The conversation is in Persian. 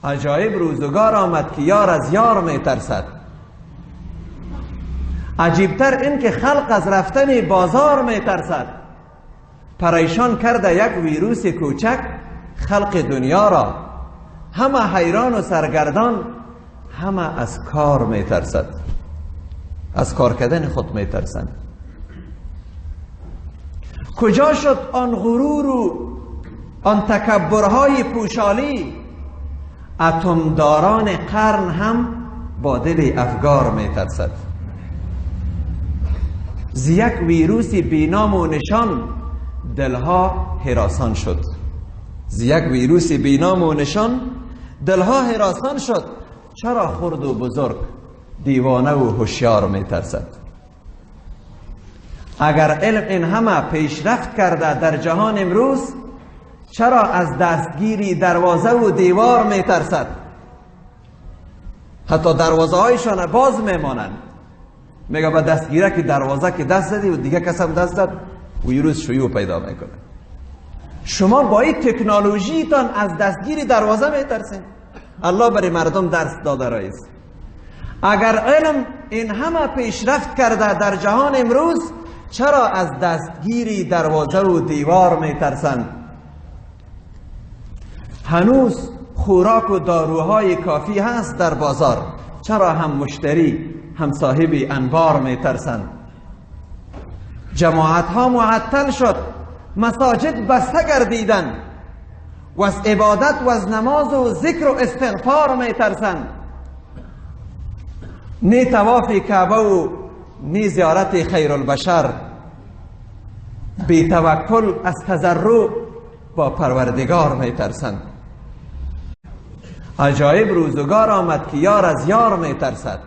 عجایب روزگار آمد که یار از یار می ترسد. عجیبتر این که خلق از رفتن بازار می ترسد. پریشان کرده یک ویروس کوچک خلق دنیا را، همه حیران و سرگردان، همه از کار می ترسد. از کار کردن خود می ترسند. کجا شد آن غرور و آن تکبرهای پوشالی؟ اتمداران قرن هم با دل افگار می ترسد. ز یک ویروس بینام و نشان دلها هراسان شد. ز یک ویروس بینام و نشان دلها هراسان شد. چرا خرد و بزرگ، دیوانه و هوشیار می ترسد؟ اگر علم این همه پیشرفت کرده در جهان امروز، چرا از دستگیری دروازه و دیوار می ترسد؟ حتی دروازه هایشان باز می مانند. میگه با دستگیره که دروازه که دست زدی و دیگه کس هم دست داد، ویروس شیوع پیدا میکنه. شما با این تکنولوژی تان از دستگیری دروازه می ترسید؟ الله برای مردم درس داده رئیس. اگر علم این همه پیشرفت کرده در جهان امروز، چرا از دستگیری دروازه و دیوار می ترسند؟ هنوز خوراک و داروهای کافی هست در بازار، چرا هم مشتری هم صاحب انبار می ترسند؟ جماعت ها معطل شد، مساجد بسته گردیدند و از عبادت و از نماز و ذکر و استغفار می ترسند. نی طواف کعبه و نی زیارت خیر البشر، بی توکل از تضرع با پروردگار می ترسند. عجایب روزگار آمد که یار از یار می ترسد.